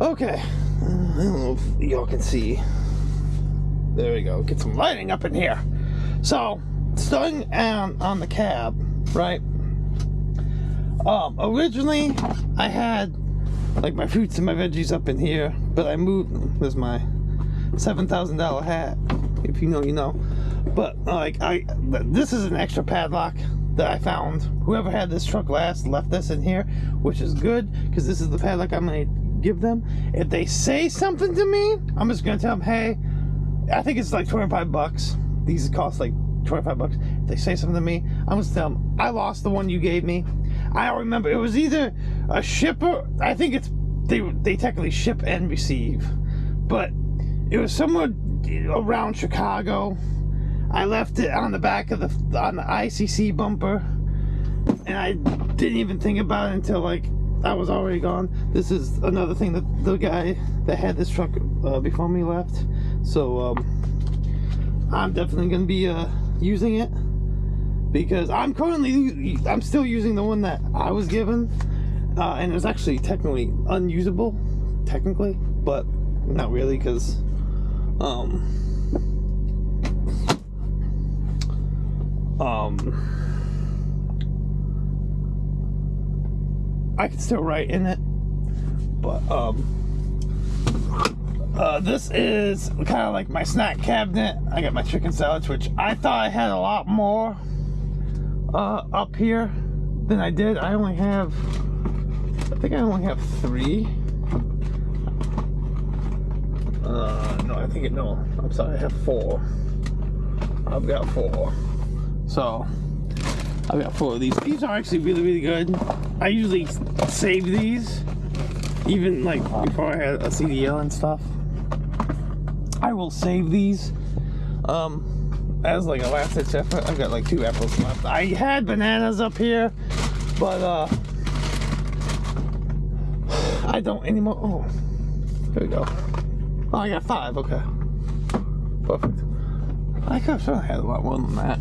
Okay, I don't know if y'all can see. There we go. Get some lighting up in here. So, starting on the cab, right? Originally, I had like my fruits and my veggies up in here, but I moved. There's my $7,000 hat. If you know, you know. But like this is an extra padlock that I found. Whoever had this truck last left this in here, which is good because this is the padlock I'm gonna give them. If they say something to me, I'm just gonna tell them, hey, I think it's like 25 bucks. These cost like 25 bucks. If they say something to me, I'm gonna tell them I lost the one you gave me. I don't remember. It was either a shipper. I think it's they technically ship and receive, but it was somewhere around Chicago. I left it on the back of the ICC bumper, and I didn't even think about it until like I was already gone. This is another thing that the guy that had this truck before me left. So I'm definitely gonna be using it because I'm still using the one that I was given, and it's actually technically unusable, but not really because I can still write in it, but this is kind of like my snack cabinet. I got my chicken salads, which I thought I had a lot more up here than I did. I think I only have 3. No, I'm sorry, I have 4. I've got 4. So I've got 4 of these. These are actually really, really good. I usually save these, even like before I had a CDL and stuff. I will save these as like a last ditch effort. I've got like 2 apples left. I had bananas up here, but I don't anymore. Oh, there we go. Oh, I got 5. Okay, perfect. I could have had a lot more than that.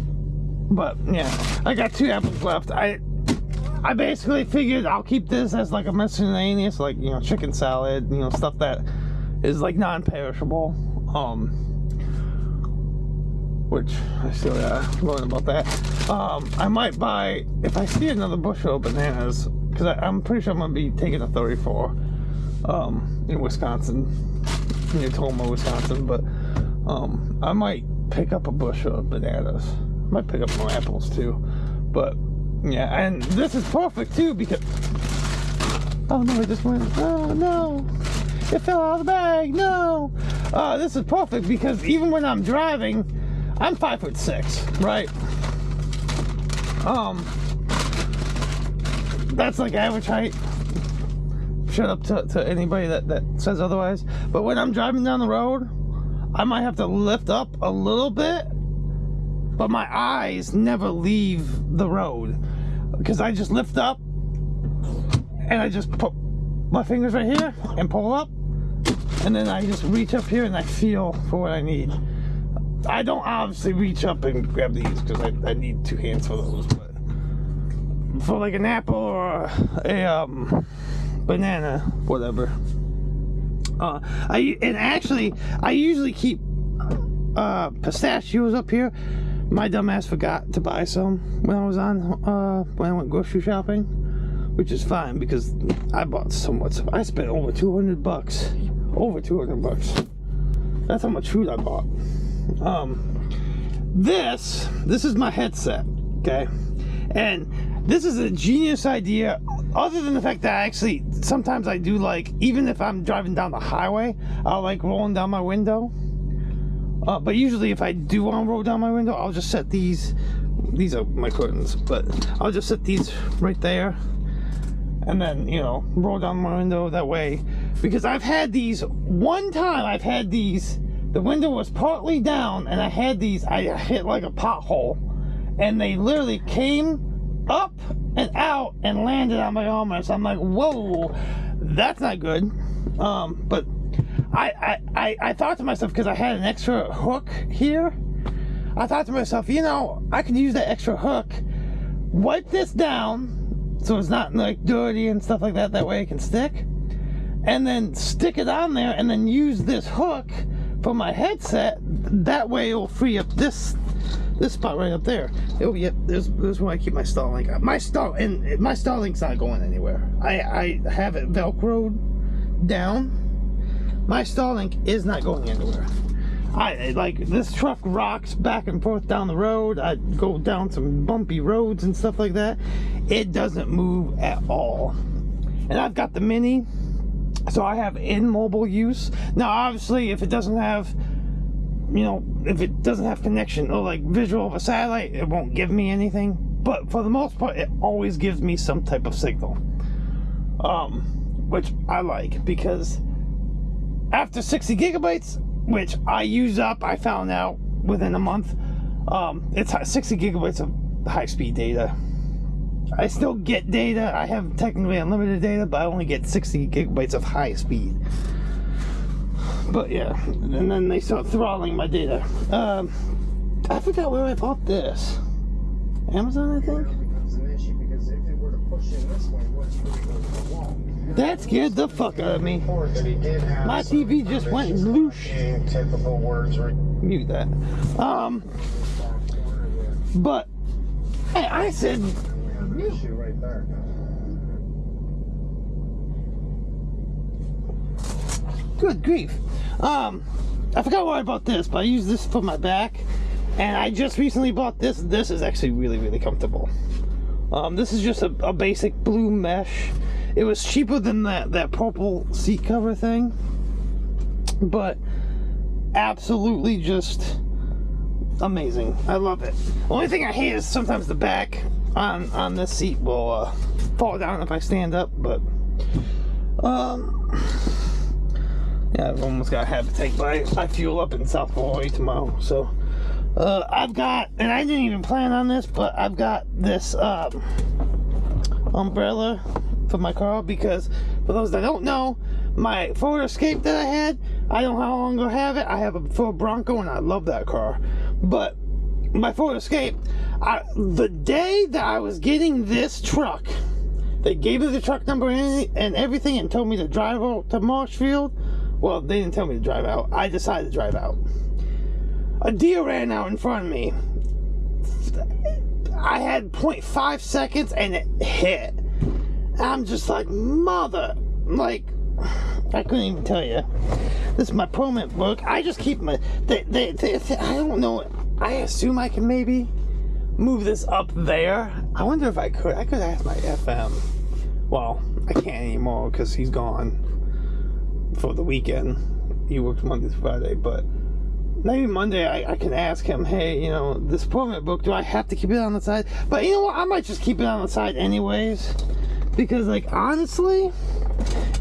But yeah, I got 2 apples left. I basically figured I'll keep this as like a miscellaneous, like, you know, chicken salad, you know, stuff that is like non-perishable. Which I still gotta learn about that. I might buy, if I see another bushel of bananas, because I'm pretty sure I'm gonna be taking a 34 in Wisconsin, near Toma, Wisconsin. But I might pick up a bushel of bananas. Might pick up more apples too, but yeah, and this is perfect too because oh no, it just went. Oh no, it fell out of the bag. No, this is perfect because even when I'm driving, I'm 5'6", right? That's like average height. Shut up to anybody that says otherwise. But when I'm driving down the road, I might have to lift up a little bit. But my eyes never leave the road because I just lift up and I just put my fingers right here and pull up, and then I just reach up here and I feel for what I need. I don't obviously reach up and grab these because I need 2 hands for those, but for like an apple or a banana, whatever. I usually keep pistachios up here. My dumbass forgot to buy some when I went grocery shopping, which is fine because I bought so much. I spent over 200 bucks. Over 200 bucks. That's how much food I bought. This is my headset, okay? And this is a genius idea, other than the fact that sometimes I do, like, even if I'm driving down the highway, I'll like rolling down my window. But usually if I do want to roll down my window, I'll just set these are my curtains, but I'll just set these right there and then, you know, roll down my window that way. Because I've had these, one time the window was partly down and I hit like a pothole and they literally came up and out and landed on my armor. So I'm like, whoa, that's not good. But I thought to myself, because I had an extra hook here, I thought to myself, you know, I could use that extra hook, wipe this down so it's not like dirty and stuff like that, that way it can stick, and then stick it on there, and then use this hook for my headset. That way it'll free up this spot right up there. Oh, yep, there's where I keep my Starlink. My Starlink's not going anywhere. I have it Velcroed down. My Starlink is not going anywhere. Like, this truck rocks back and forth down the road. I go down some bumpy roads and stuff like that. It doesn't move at all. And I've got the Mini, so I have in-mobile use. Now, obviously, if it doesn't have, you know, if it doesn't have connection or like visual of a satellite, it won't give me anything. But for the most part, it always gives me some type of signal, which I like, because after 60 gigabytes, which I use up, I found out within a month, it's 60 gigabytes of high-speed data. I still get data. I have technically unlimited data, but I only get 60 gigabytes of high speed. But yeah, and then they start throttling my data. I forgot where I bought this. Amazon, I think? That scared the fuck out of me. My TV just went loosh. Mute that. But hey, I said, right there. Good grief. I forgot why I bought this, but I use this for my back, and I just recently bought this. This is actually really comfortable. This is just a basic blue mesh. It was cheaper than that purple seat cover thing, but absolutely just amazing. I love it. The only thing I hate is sometimes the back on this seat will fall down if I stand up, but yeah, I've almost got to have to take my fuel up in South Hawaii tomorrow. So I've got, and I didn't even plan on this, but I've got this umbrella for my car, because for those that don't know, my Ford Escape that I had, I don't how long I have it. I have a Ford Bronco, and I love that car. But my Ford Escape, the day that I was getting this truck, they gave me the truck number and everything, and told me to drive out to Marshfield. Well, they didn't tell me to drive out. I decided to drive out. A deer ran out in front of me. I had 0.5 seconds and it hit. I'm just like, mother, like, I couldn't even tell you. This is my permit book. I just keep my, I don't know, I assume I can maybe move this up there. I wonder if I could ask my FM. Well, I can't anymore because he's gone for the weekend. He works Monday to Friday, but maybe Monday I can ask him, hey, you know, this permit book, do I have to keep it on the side? But you know what, I might just keep it on the side anyways, because, like, honestly,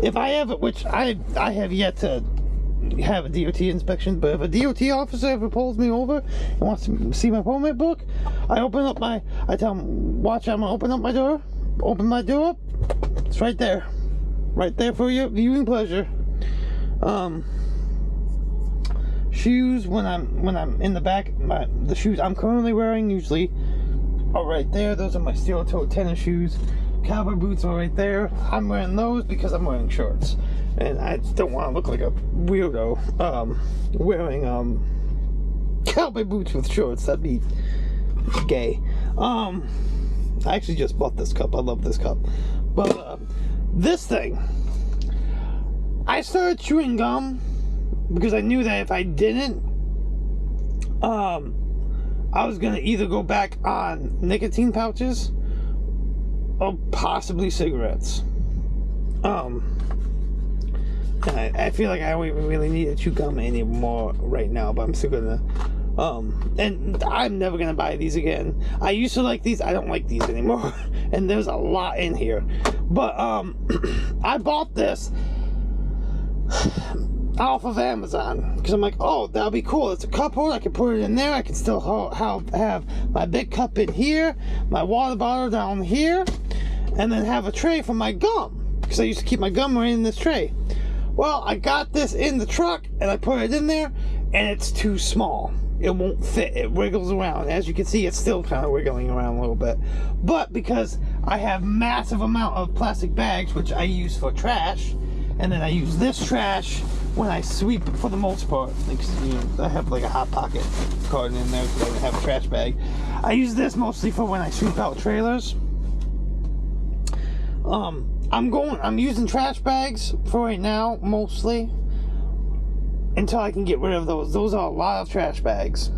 if I have it, which I have yet to have a DOT inspection, but if a DOT officer ever pulls me over and wants to see my permit book, I tell him, watch, I'm gonna open my door up, it's right there for your viewing pleasure. Shoes, when I'm in the back, the shoes I'm currently wearing usually are right there. Those are my steel-toed tennis shoes. Cowboy boots are right there. I'm wearing those because I'm wearing shorts, and I don't want to look like a weirdo wearing cowboy boots with shorts. That'd be gay. I actually just bought this cup. I love this cup. But this thing, I started chewing gum because I knew that if I didn't, I was gonna either go back on nicotine pouches or possibly cigarettes. I feel like I don't even really need to chew gum anymore right now, but I'm still gonna, and I'm never gonna buy these again. I used to like these, I don't like these anymore, and there's a lot in here. But I bought this off of Amazon because I'm like, oh, that'll be cool. It's a cup holder. I can put it in there. I can still have my big cup in here, my water bottle down here, and then have a tray for my gum, because I used to keep my gum right in this tray. Well, I got this in the truck and I put it in there, and it's too small. It won't fit. It wiggles around. As you can see, it's still kind of wiggling around a little bit. But because I have massive amount of plastic bags, which I use for trash, and then I use this trash when I sweep for the most part. Like, you know, I have like a Hot Pocket carton in there because I don't have a trash bag. I use this mostly for when I sweep out trailers. I'm using trash bags for right now, mostly, until I can get rid of those. Those are a lot of trash bags.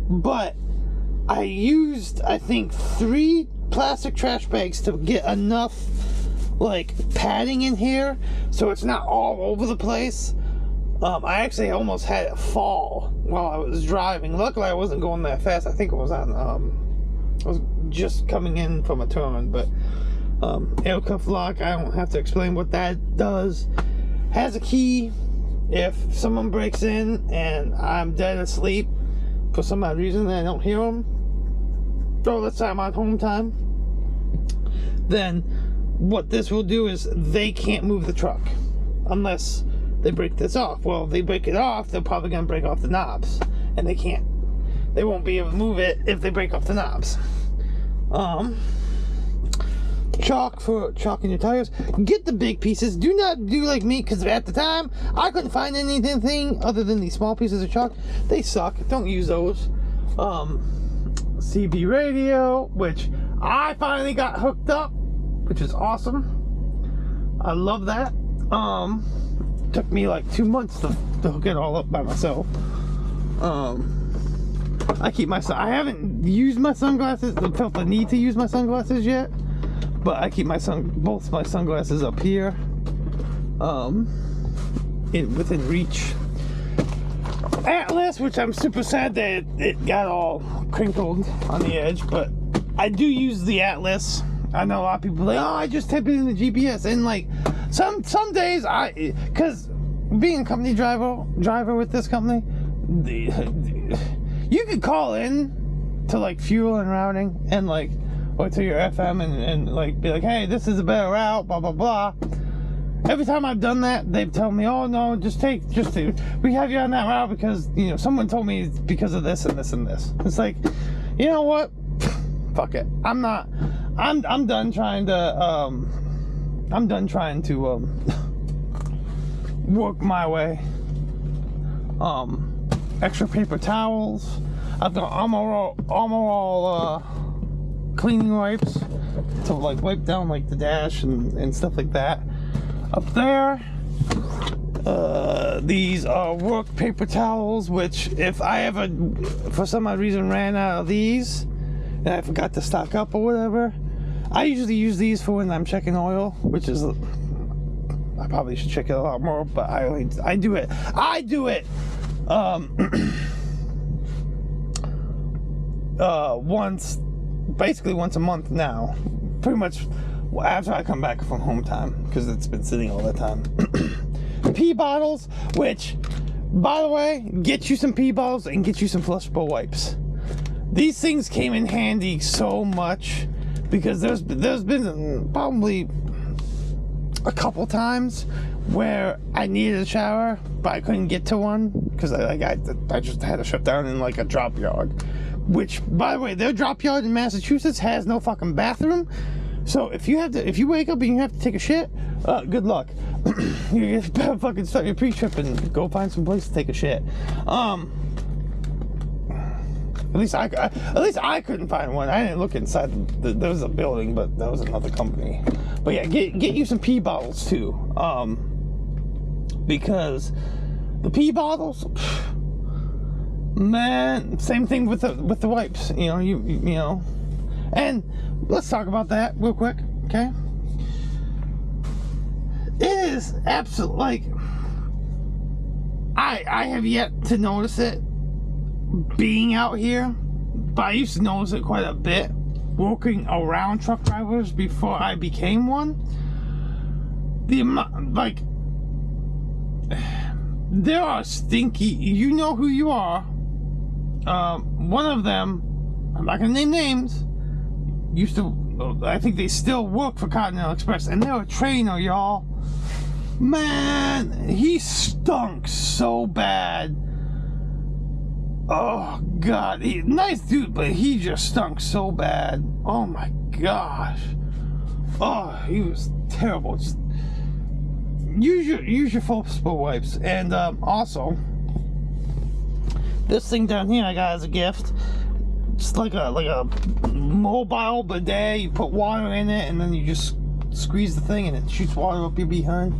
But I used, I think, 3 plastic trash bags to get enough, like, padding in here so it's not all over the place. I actually almost had it fall while I was driving. Luckily, I wasn't going that fast. I think it was on, I was just coming in from a turn, but air cuff lock, I don't have to explain what that does. Has a key. If someone breaks in and I'm dead asleep for some odd reason and I don't hear them, or let's say I'm on home time, then what this will do is they can't move the truck unless they break this off. Well, if they break it off, they're probably going to break off the knobs, and they won't be able to move it if they break off the knobs. Chalk for chalking your tires. Get the big pieces. Do not do like me, because at the time I couldn't find anything other than these small pieces of chalk. They suck. Don't use those. CB radio, which I finally got hooked up, which is awesome. I love that. Took me like 2 months to hook it all up by myself. I haven't used my sunglasses, felt the need to use my sunglasses yet, but I keep both my sunglasses up here, within reach. Atlas, which I'm super sad that it got all crinkled on the edge, but I do use the Atlas. I know a lot of people are like, oh, I just type it in the GPS, and like some days because being a company driver with this company, you could call in to like fuel and routing and like, or to your FM and like be like, hey, this is a better route, blah blah blah. Every time I've done that, they've told me, oh no, we have you on that route because, you know, someone told me it's because of this and this and this. It's like, you know what? Fuck it. I'm done trying to work my way. Extra paper towels. I've got Armor All cleaning wipes to like wipe down like the dash and stuff like that. Up there, these are work paper towels, which if I ever for some odd reason ran out of these and I forgot to stock up or whatever, I usually use these for when I'm checking oil, which is, I probably should check it a lot more, but I do it basically once a month now, pretty much after I come back from home time, because it's been sitting all the time. Pee bottles, which, by the way, get you some pee bottles and get you some flushable wipes. These things came in handy so much because there's been probably a couple times where I needed a shower but I couldn't get to one because I just had to shut down in like a drop yard, which, by the way, their drop yard in Massachusetts has no fucking bathroom. So if you wake up and you have to take a shit, good luck. You better fucking start your pre-trip and go find some place to take a shit. At least I couldn't find one. I didn't look inside. There was a building, but that was another company. But yeah, get you some pee bottles too. Because the pee bottles, man, same thing with the wipes. You know, you know. And let's talk about that real quick, okay? It is absolutely, like, I have yet to notice it being out here, but I used to notice it quite a bit working around truck drivers before I became one. The amount, like, there are stinky, you know who you are. One of them, I'm not gonna name names, used to, I think they still work for Continental Express, and they're a trainer, y'all. Man, he stunk so bad. Oh god, nice dude, but he just stunk so bad. Oh my gosh. Oh, he was terrible. Just use your football wipes. And also, this thing down here I got as a gift. It's like a mobile bidet. You put water in it, and then you just squeeze the thing, and it shoots water up your behind.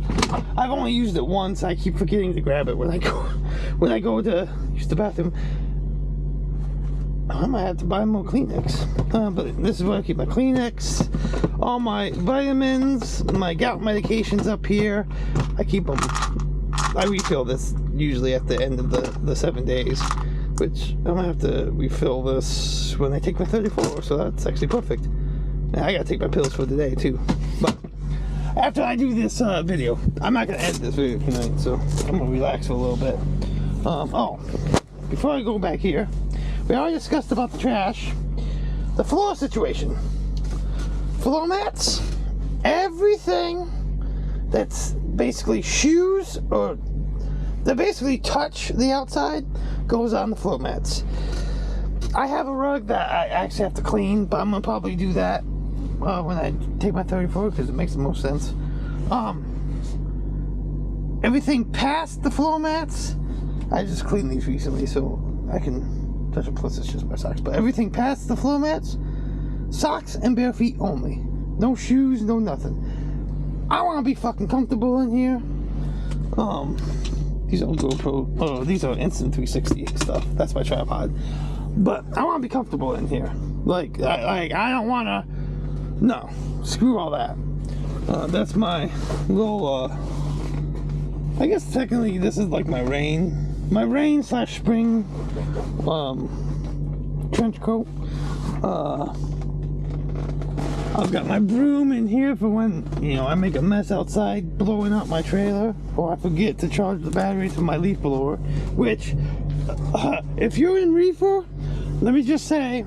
I've only used it once. I keep forgetting to grab it when I go to use the bathroom. I might have to buy more Kleenex. But this is where I keep my Kleenex, all my vitamins, my gout medications up here. I keep them. I refill this usually at the end of the 7 days, which I'm gonna have to refill this when I take my 34, so that's actually perfect. And I gotta take my pills for the day too. But after I do this video, I'm not gonna edit this video tonight, so I'm gonna relax for a little bit. Oh, before I go back here, we already discussed about the trash, the floor situation, floor mats, everything that's basically shoes or that basically touch the outside goes on the floor mats. I have a rug that I actually have to clean, but I'm gonna probably do that when I take my 34 because it makes the most sense. Everything past the floor mats, I just cleaned these recently, so I can touch them. Plus, it's just my socks. But everything past the floor mats, socks and bare feet only. No shoes, no nothing. I want to be fucking comfortable in here. These are GoPro. Oh, these are Instant 360 stuff. That's my tripod. But I want to be comfortable in here. Like I don't want to. No, screw all that. That's my little. I guess technically this is like my rain slash spring trench coat. I've got my broom in here for when, you know, I make a mess outside blowing up my trailer, or I forget to charge the batteries for my leaf blower, which, if you're in reefer, let me just say,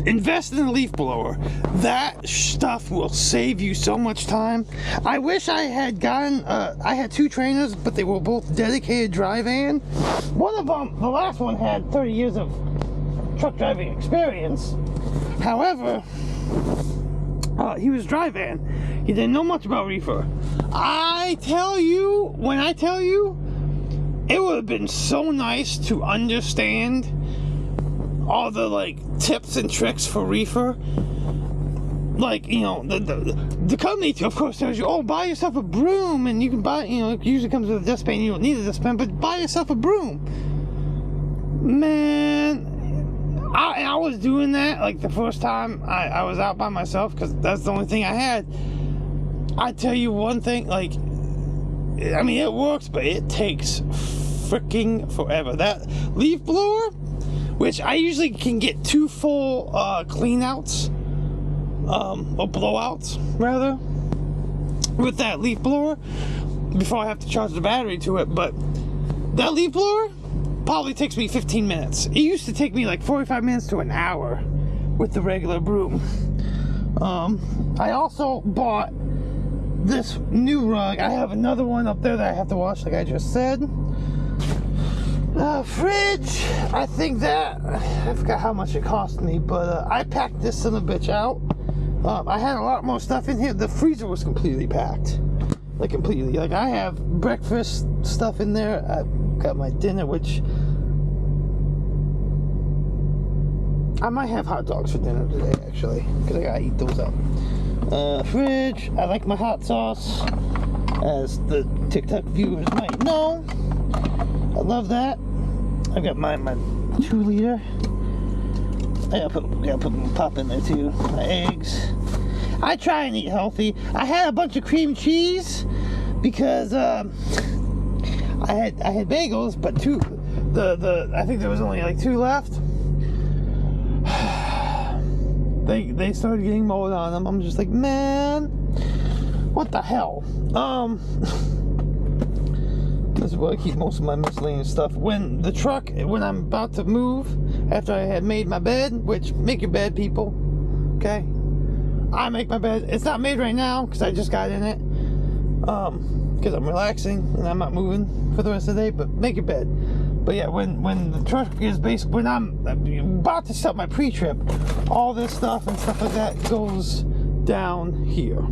invest in a leaf blower. That stuff will save you so much time. I wish I had gotten, I had two trainers, but they were both dedicated dry van. One of them, the last one, had 30 years of truck driving experience. However, he was dry van. He didn't know much about reefer. I tell you, when I tell you, it would have been so nice to understand all the like tips and tricks for reefer. Like, you know, the company of course tells you, oh, buy yourself a broom, and you can buy, you know, it usually comes with a dustpan. You don't need a dustpan, but buy yourself a broom. Man, I was doing that like the first time I was out by myself, because that's the only thing I had. I tell you one thing, like, I mean, it works, but it takes freaking forever. That leaf blower, which I usually can get 2 full clean outs, or blowouts rather, with that leaf blower before I have to charge the battery to it. But that leaf blower probably takes me 15 minutes. It used to take me like 45 minutes to an hour with the regular broom. I also bought this new rug. I have another one up there that I have to wash, like I just said. Fridge, I think that, I forgot how much it cost me, but I packed this son of a bitch out. I had a lot more stuff in here. The freezer was completely packed. Like completely. Like I have breakfast stuff in there. I've got my dinner, which I might have hot dogs for dinner today, actually, because I gotta eat those up. Fridge, I like my hot sauce, as the TikTok viewers might know. I love that. I've got my 2 liter. I gotta put pop in there too. My eggs. I try and eat healthy. I had a bunch of cream cheese because I had bagels, but I think there was only like 2 left. They started getting mold on them. I'm just like, man, what the hell? This is where I keep most of my miscellaneous stuff. When I'm about to move, after I had made my bed, which, make your bed, people, okay? I make my bed. It's not made right now, because I just got in it, because I'm relaxing, and I'm not moving for the rest of the day, but make your bed. But yeah, when the truck is basically, when I'm about to start my pre-trip, all this stuff and stuff like that goes down here.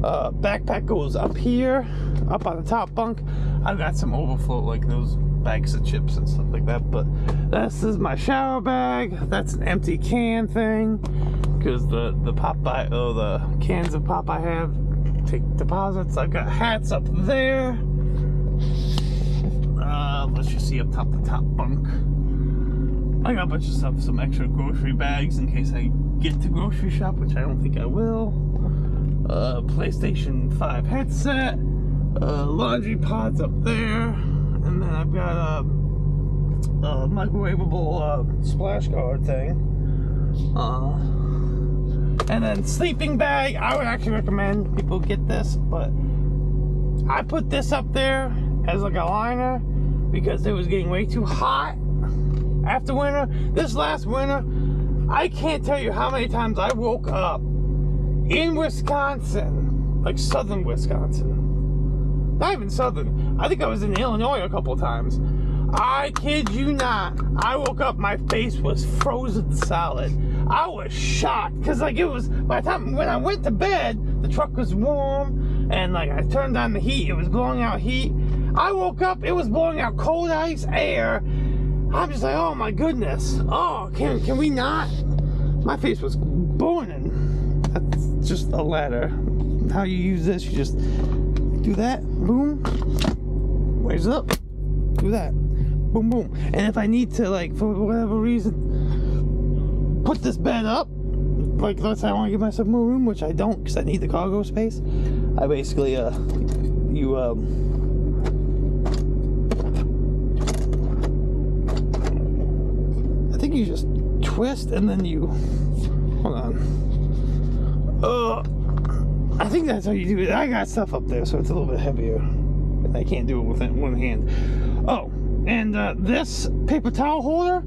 Backpack goes up here, up on the top bunk. I've got some overflow, like those bags of chips and stuff like that, but this is my shower bag. That's an empty can thing, because the Popeye, or the cans of pop I have take deposits. I've got hats up there. Let's just see up top, the top bunk. I got a bunch of stuff, some extra grocery bags in case I get to grocery shop, which I don't think I will. PlayStation 5 headset, laundry pods up there, and then I've got a microwavable splash guard thing. And then sleeping bag. I would actually recommend people get this, but I put this up there as like a liner because it was getting way too hot after winter. This last winter, I can't tell you how many times I woke up in Wisconsin, like southern Wisconsin. Not even southern. I think I was in Illinois a couple times. I kid you not. I woke up, my face was frozen solid. I was shocked because like it was, by the time when I went to bed, the truck was warm and like I turned on the heat, it was blowing out heat. I woke up, it was blowing out cold ice air. I'm just like, oh my goodness. Oh, can we not? My face was burning. That's just a ladder. How you use this, you just do that, boom, raise it up, do that, boom, boom. And if I need to, like, for whatever reason, put this bed up, like let's say I want to give myself more room, which I don't because I need the cargo space, I basically, I think you just twist and then you, hold on. I think that's how you do it. I got stuff up there, so it's a little bit heavier. I can't do it with one hand. Oh, and this paper towel holder,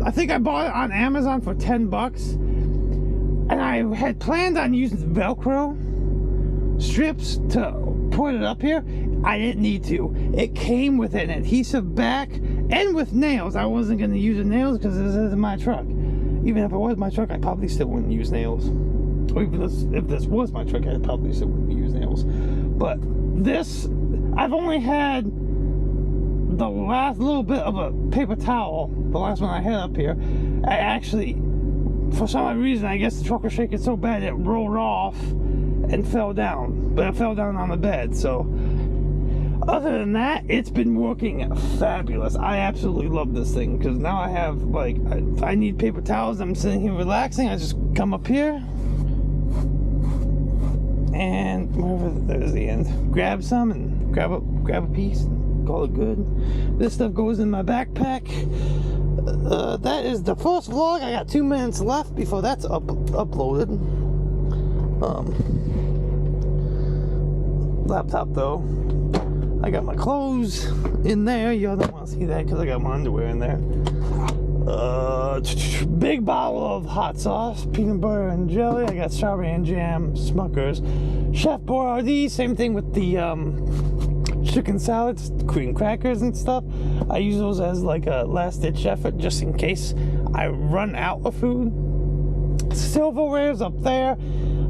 I think I bought it on Amazon for 10 bucks. And I had planned on using Velcro strips to put it up here. I didn't need to. It came with an adhesive back and with nails. I wasn't going to use the nails because this isn't my truck. Even if it was my truck, I probably still wouldn't use nails. Or even if this was my truck, I probably still wouldn't use nails. But this, I've only had the last little bit of a paper towel, the last one I had up here. I actually, for some reason, I guess the truck was shaking so bad it rolled off and fell down. But it fell down on the bed, so other than that, it's been working fabulous. I absolutely love this thing because now I have, like, if I need paper towels, I'm sitting here relaxing, I just come up here and wherever there's the end, grab some and grab a piece and call it good. This stuff goes in my backpack. That is the first vlog. I got 2 minutes left before that's uploaded. Laptop though, I got my clothes in there. Y'all don't want to see that because I got my underwear in there. Big bottle of hot sauce, peanut butter and jelly. I got strawberry and jam, Smuckers, Chef Boyardee. Same thing with the chicken salads, cream crackers and stuff. I use those as like a last-ditch effort just in case I run out of food. Silverware's up there.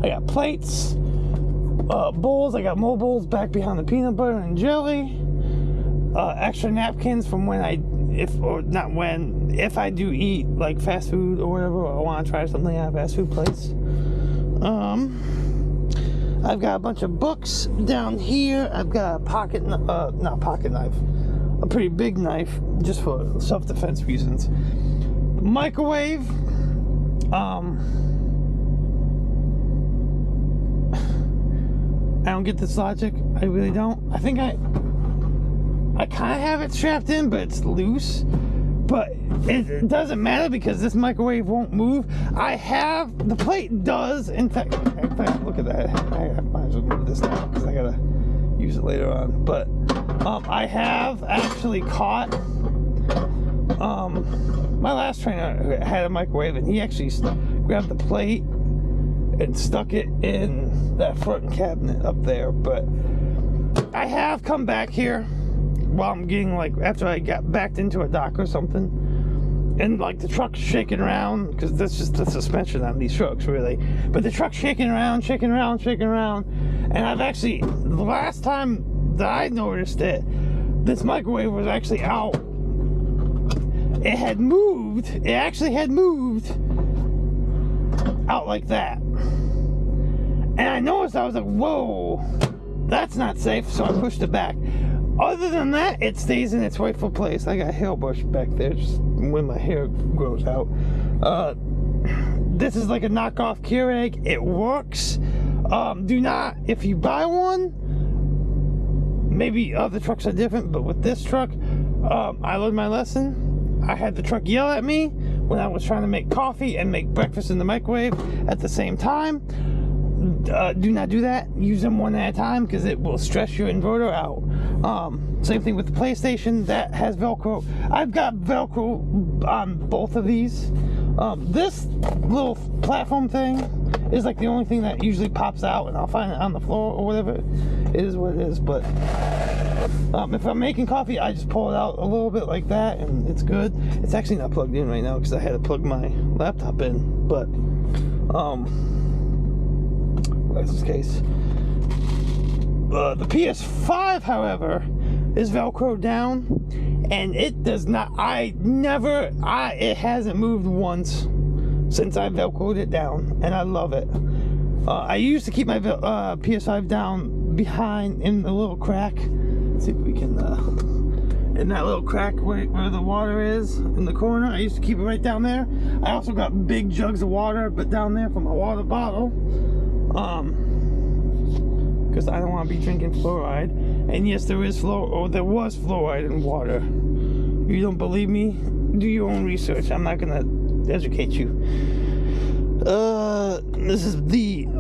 I got plates, bowls. I got more bowls back behind the peanut butter and jelly. Extra napkins from when if I do eat like fast food or whatever, or I want to try something at a fast food place. I've got a bunch of books down here. I've got a not pocket knife, a pretty big knife just for self-defense reasons. Microwave. I don't get this logic. I really don't. I think I kind of have it strapped in, but it's loose. But it doesn't matter because this microwave won't move. The plate does, in fact, look at that. I might as well move this now because I gotta use it later on. But I have actually caught, my last trainer had a microwave and he actually grabbed the plate and stuck it in that front cabinet up there. But I have come back here while I'm getting, like, after I got backed into a dock or something, and like the truck's shaking around, because that's just the suspension on these trucks, really. But the truck's shaking around, and I've actually, the last time that I noticed it, this microwave was actually out. It had moved. It actually had moved out like that. And I noticed, I was like, whoa, that's not safe, so I pushed it back. Other than that, it stays in its rightful place. I got hair brush back there, just when my hair grows out. This is like a knockoff Keurig. It works. Do not, if you buy one, maybe other trucks are different, but with this truck, I learned my lesson. I had the truck yell at me when I was trying to make coffee and make breakfast in the microwave at the same time. Do not do that. Use them one at a time, because it will stress your inverter out. Same thing with the PlayStation, that has Velcro. I've got Velcro on both of these. This little platform thing is like the only thing that usually pops out, and I'll find it on the floor or whatever. It is what it is. But if I'm making coffee, I just pull it out a little bit like that, and it's good. It's actually not plugged in right now because I had to plug my laptop in. But that's this case. The PS5, however, is Velcro down, and it does not. It hasn't moved once since I Velcroed it down, and I love it. I used to keep my PS5 down behind in the little crack. Let's see if we can, in that little crack where the water is in the corner. I used to keep it right down there. I also got big jugs of water, but down there for my water bottle. Because I don't want to be drinking fluoride. And yes, there was fluoride in water. You don't believe me? Do your own research. I'm not gonna educate you. This is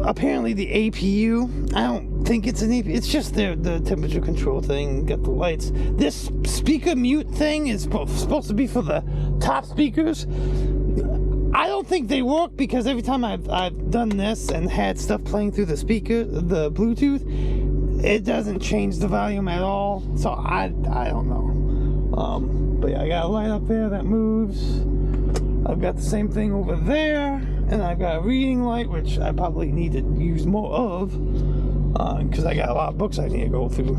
apparently the APU. I don't think it's an APU. It's just the temperature control thing. Got the lights. This speaker mute thing is supposed to be for the top speakers. I don't think they work, because every time I've done this and had stuff playing through the speaker, the Bluetooth, it doesn't change the volume at all. So I don't know. But yeah, I got a light up there that moves. I've got the same thing over there, and I've got a reading light, which I probably need to use more of, because I got a lot of books I need to go through.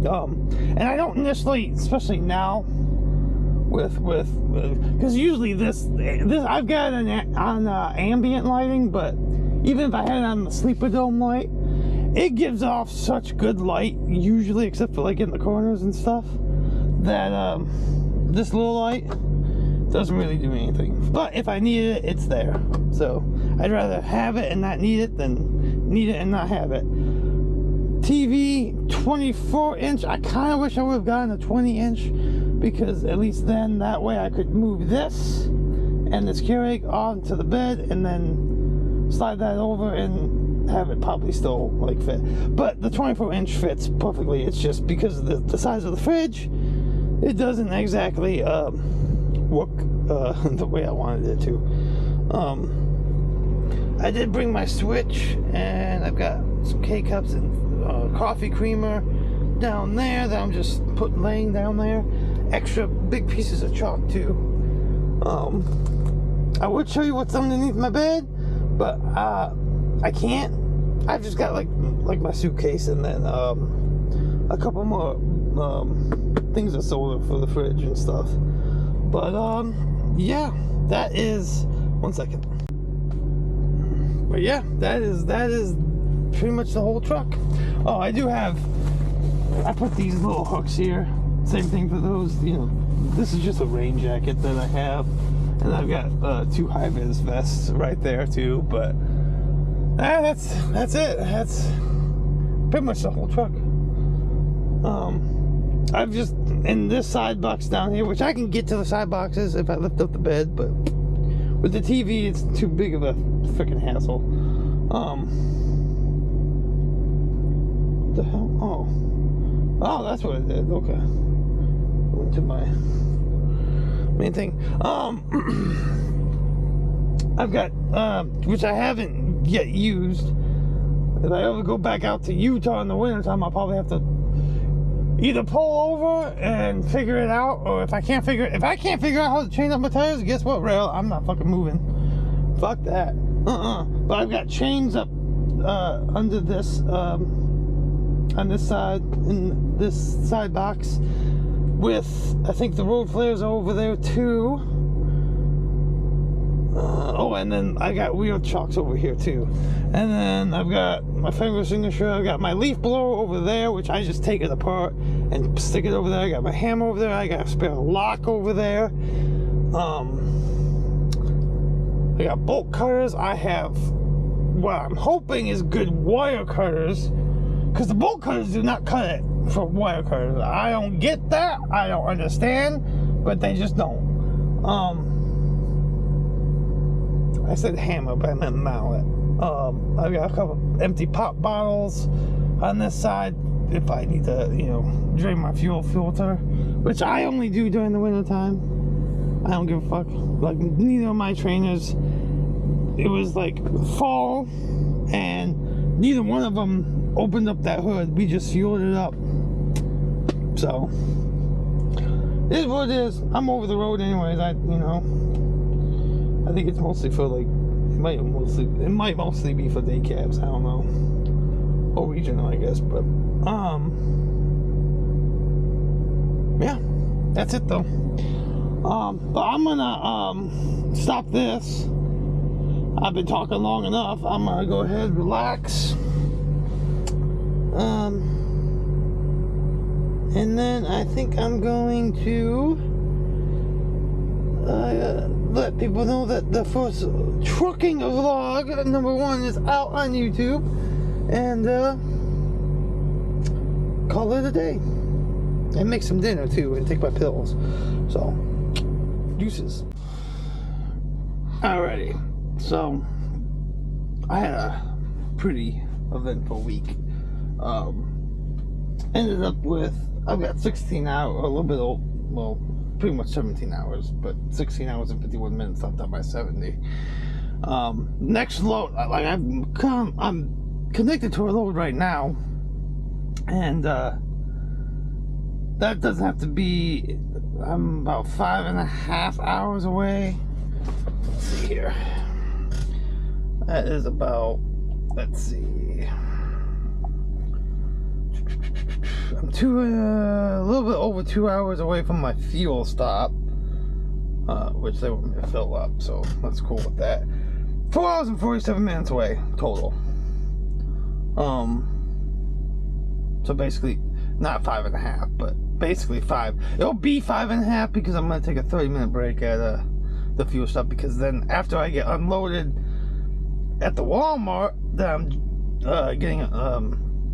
And I don't necessarily, especially now, because usually this I've got it on ambient lighting, but even if I had it on the sleeper dome light, it gives off such good light usually, except for like in the corners and stuff, that this little light doesn't really do anything. But if I need it, it's there. So I'd rather have it and not need it than need it and not have it. TV, 24-inch. I kind of wish I would have gotten a 20-inch, because at least then that way I could move this and this Keurig onto the bed and then slide that over and have it probably still like fit. But the 24-inch fits perfectly. It's just because of the size of the fridge, it doesn't exactly work the way I wanted it to. I did bring my switch, and I've got some K-cups and coffee creamer down there that I'm just laying down there. Extra big pieces of chalk too. I would show you what's underneath my bed, but I can't. I've just got like my suitcase, and then a couple more things of soda for the fridge and stuff. But yeah, that is 1 second. But yeah, that is pretty much the whole truck. Oh, I put these little hooks here. Same thing for those, this is just a rain jacket that I have, and I've got 2 high-vis vests right there too. But that's it. That's pretty much the whole truck. I've just in this side box down here, which I can get to the side boxes if I lift up the bed, but with the TV, it's too big of a freaking hassle. What the hell? Oh, that's what it did. Okay. Went to my main thing. I've got, which I haven't yet used. If I ever go back out to Utah in the wintertime, I'll probably have to either pull over and figure it out, or if I can't figure out how to chain up my tires, guess what, rail? I'm not fucking moving. Fuck that. But I've got chains up under this on this side, in this side box, with I think the road flares are over there too. Oh, and then I got wheel chocks over here too. And then I've got my finger signature. I've got my leaf blower over there, which I just take it apart and stick it over there. I got my hammer over there. I got a spare lock over there. I got bolt cutters. I have what I'm hoping is good wire cutters, because the bolt cutters do not cut it for wire cutters. I don't get that. I don't understand, but they just don't. I said hammer, but I meant mallet. I've got a couple empty pop bottles on this side if I need to, you know, drain my fuel filter, which I only do during the winter time. I don't give a fuck. Like, neither of my trainers, it was like fall, and neither one of them opened up that hood. We just fueled it up. So, it is what it is. I'm over the road anyways. I think it's mostly for like, it might mostly be for day cabs, I don't know, or regional, I guess, but yeah, that's it though. But I'm gonna stop this. I've been talking long enough. I'm gonna go ahead, relax, and then I think I'm going to let people know that the first trucking vlog #1 is out on YouTube, and call it a day, and make some dinner too, and take my pills. So, deuces. Alrighty, so I had a pretty eventful week. Ended up with, I've got 16 hours, a little bit old, well, pretty much 17 hours, but 16 hours and 51 minutes left on my 70. Next load, like I'm connected to a load right now, and that doesn't have to be, I'm about 5.5 hours away. Let's see here. That is about, let's see, I'm a little bit over 2 hours away from my fuel stop, which they want me to fill up, so that's cool with that. 4 hours and 47 minutes away total. So basically, not 5.5, but basically 5. It'll be 5.5 because I'm gonna take a 30-minute break at the fuel stop, because then after I get unloaded at the Walmart that I'm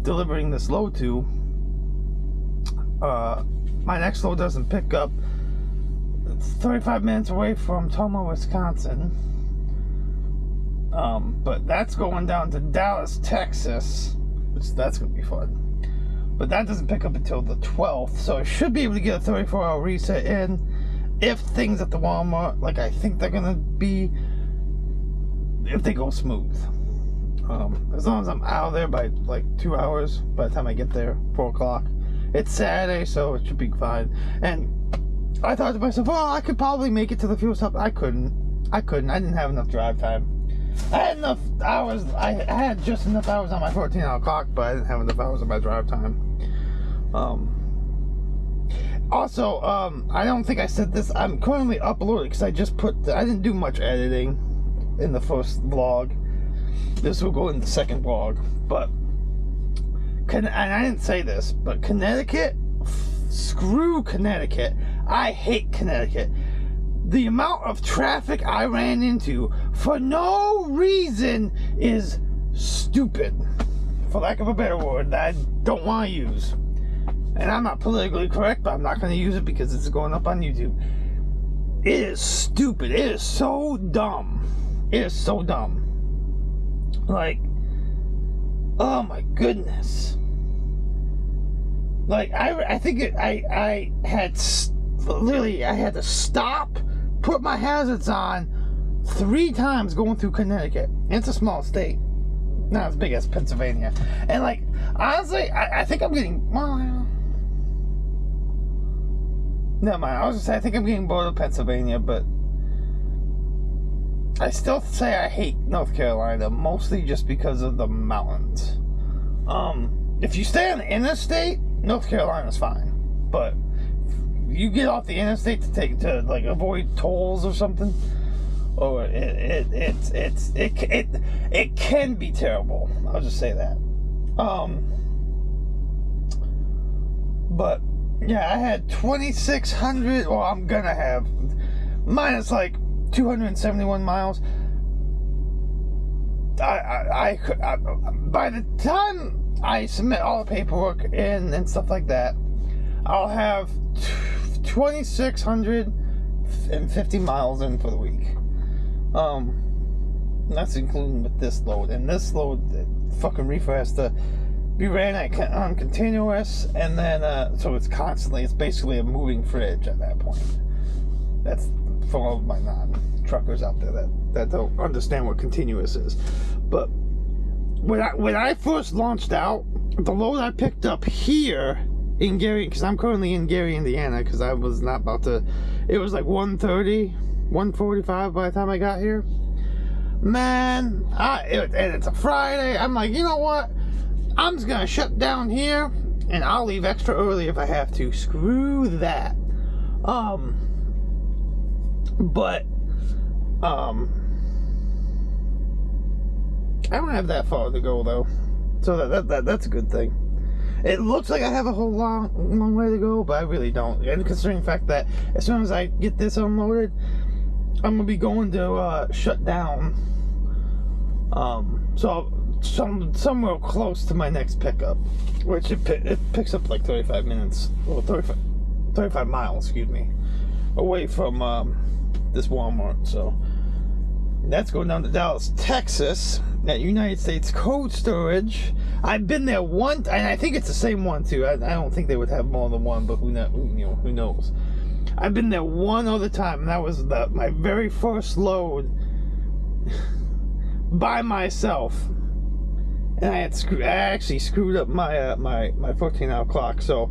delivering this load to, my next load doesn't pick up. It's 35 minutes away from Tomah, Wisconsin. But that's going down to Dallas, Texas, which that's gonna be fun. But that doesn't pick up until the 12th, so I should be able to get a 34-hour reset in if things at the Walmart, like I think they're gonna be, if they go smooth. As long as I'm out of there by like 2 hours by the time I get there, 4 o'clock. It's Saturday, so it should be fine. And I thought to myself, well, I could probably make it to the fuel stop. I couldn't. I didn't have enough drive time. I had enough hours. I had just enough hours on my 14-hour clock, but I didn't have enough hours on my drive time. Also, I don't think I said this. I'm currently uploading because I didn't do much editing in the first vlog. This will go in the second vlog, but and I didn't say this, but Connecticut, screw Connecticut. I hate Connecticut. The amount of traffic I ran into for no reason is stupid, for lack of a better word that I don't want to use. And I'm not politically correct, but I'm not going to use it because it's going up on YouTube. It is stupid. It is so dumb. It is so dumb. Like, oh my goodness. Like, I think I had to stop, put my hazards on 3 times going through Connecticut. It's a small state, not as big as Pennsylvania. And like, honestly, I think I'm getting, well, Never mind. I was gonna say I think I'm getting bored of Pennsylvania, but I still say I hate North Carolina, mostly just because of the mountains. If you stay on the interstate, North Carolina's fine, but you get off the interstate to like avoid tolls or something, or it can be terrible. I'll just say that. But yeah, I had 2,600. Well, I'm gonna have minus like 271 miles. I by the time I submit all the paperwork in and stuff like that, I'll have 2,650 miles in for the week. That's including with this load. And this load, the fucking reefer has to be ran on continuous, and then so it's basically a moving fridge at that point. That's for all of my non-truckers out there that don't understand what continuous is. But when I first launched out, the load I picked up here in Gary, because I'm currently in Gary, Indiana, because I was not about to, it was like 1:30, 1:45 by the time I got here. Man, and it's a Friday. I'm like, you know what? I'm just gonna shut down here, and I'll leave extra early if I have to. Screw that. But I don't have that far to go though, so that's a good thing. It looks like I have a whole long way to go, but I really don't. And considering the fact that as soon as I get this unloaded, I'm gonna be going to shut down. So somewhere close to my next pickup, which it picks up like 35 minutes, well 35 miles, excuse me, away from this Walmart. So that's going down to Dallas, Texas, at United States Cold Storage. I've been there once, and I think it's the same one too. I don't think they would have more than one, but who knows? I've been there one other time, and that was my very first load by myself. And I actually screwed up my my 14-hour clock. So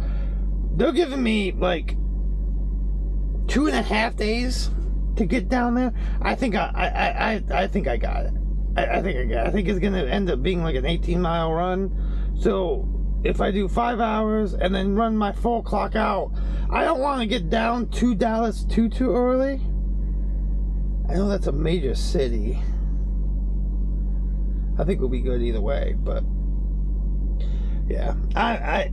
they're giving me like 2.5 days to get down there. I think I think I got it. I think it's gonna end up being like an 18-mile run. So if I do 5 hours and then run my full clock out, I don't want to get down to Dallas too early. I know that's a major city. I think we'll be good either way, but yeah, I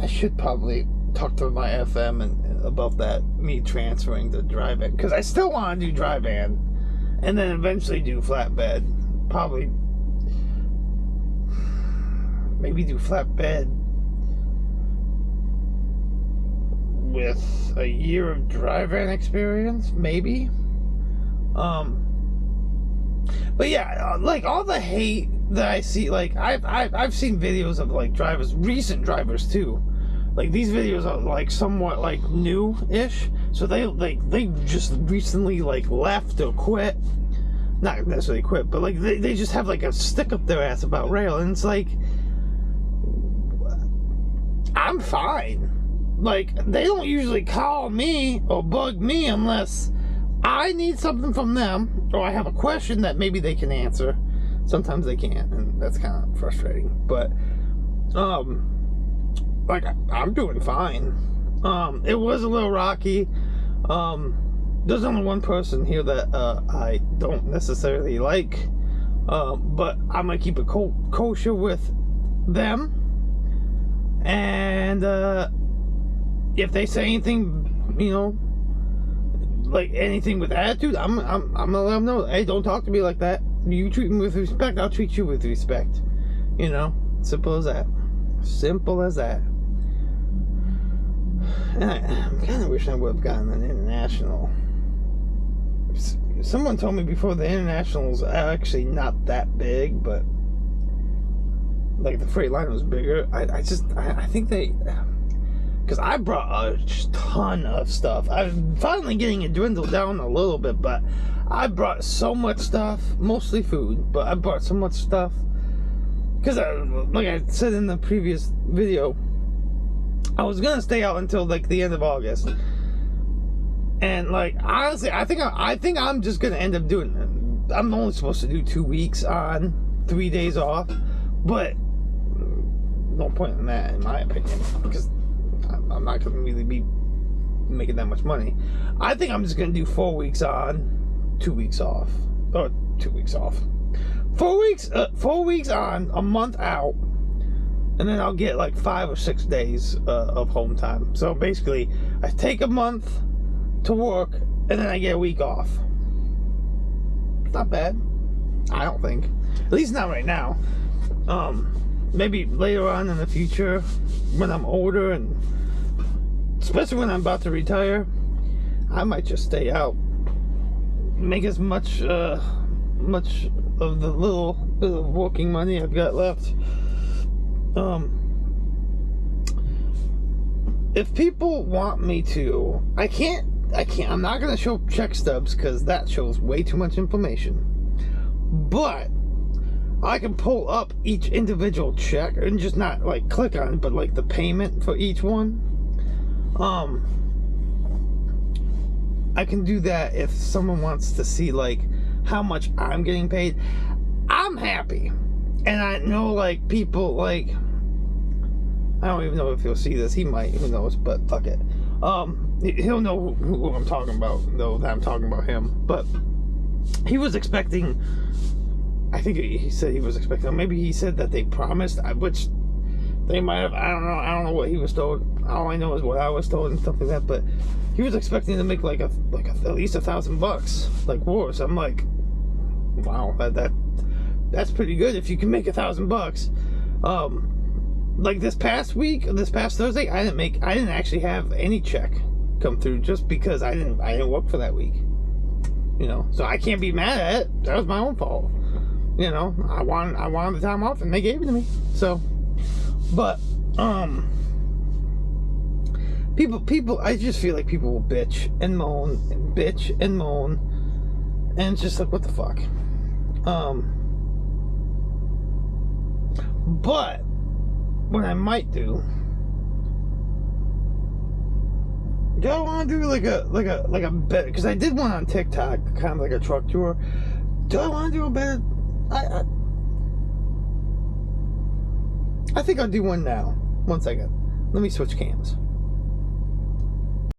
should probably talk to my FM and about that, me transferring to drive-in, because I still want to do drive-in and then eventually do flatbed. Probably maybe do flatbed with a year of drive-in experience, maybe. But yeah, like all the hate that I see, like I've seen videos of like drivers, recent drivers too. Like these videos are like somewhat like new-ish, so they just recently like left or quit. Not necessarily quit, but like they just have like a stick up their ass about rail, and it's like, I'm fine. Like they don't usually call me or bug me unless I need something from them, or I have a question that maybe they can answer. Sometimes they can't, and that's kind of frustrating. But like I'm doing fine. It was a little rocky. There's only one person here that I don't necessarily like, but I'm gonna keep it kosher with them. And if they say anything, you know, like anything with attitude, I'm gonna let them know, hey, don't talk to me like that. You treat me with respect, I'll treat you with respect. You know, simple as that. Simple as that. And I'm kind of wishing I would have gotten an international. Someone told me before the internationals are actually not that big, but like the Freightliner was bigger. I think they, because I brought a ton of stuff. I'm finally getting it dwindled down a little bit, but I brought so much stuff, mostly food, but I brought so much stuff because like I said in the previous video, I was gonna stay out until like the end of August, and like honestly, I think I'm just gonna end up doing it. I'm only supposed to do 2 weeks on, 3 days off, but no point in that, in my opinion, because I'm not gonna really be making that much money. I think I'm just gonna do 4 weeks on, 2 weeks off, or 2 weeks off. 4 weeks, 4 weeks on, a month out, and then I'll get like 5 or 6 days of home time. So basically, I take a month to work, and then I get a week off. It's not bad, I don't think. At least not right now. Maybe later on in the future, when I'm older, and especially when I'm about to retire, I might just stay out, make as much of the little bit of working money I've got left. If people want me to, I'm not gonna show check stubs because that shows way too much information, but I can pull up each individual check and just not like click on it, but like the payment for each one. I can do that if someone wants to see like how much I'm getting paid. I'm happy, and I know like people like, I don't even know if he'll see this. He might, who knows, but fuck it. He'll know who I'm talking about, though, that I'm talking about him. But he was expecting, I think he said he was expecting, maybe he said that they promised, which they might have, I don't know what he was told. All I know is what I was told and stuff like that, but he was expecting to make like at least $1,000, like Wars. I'm like, wow, that's pretty good if you can make $1,000. Like this past Thursday, I didn't actually have any check come through just because I didn't work for that week. You know, so I can't be mad at it. That was my own fault. You know, I wanted the time off and they gave it to me. So, but people, I just feel like people will bitch and moan, and it's just like, what the fuck. But what I might do I want to do like a better, because I did one on TikTok, kind of like a truck tour. Do I want to do a better? I think I'll do one now. 1 second. Let me switch cams.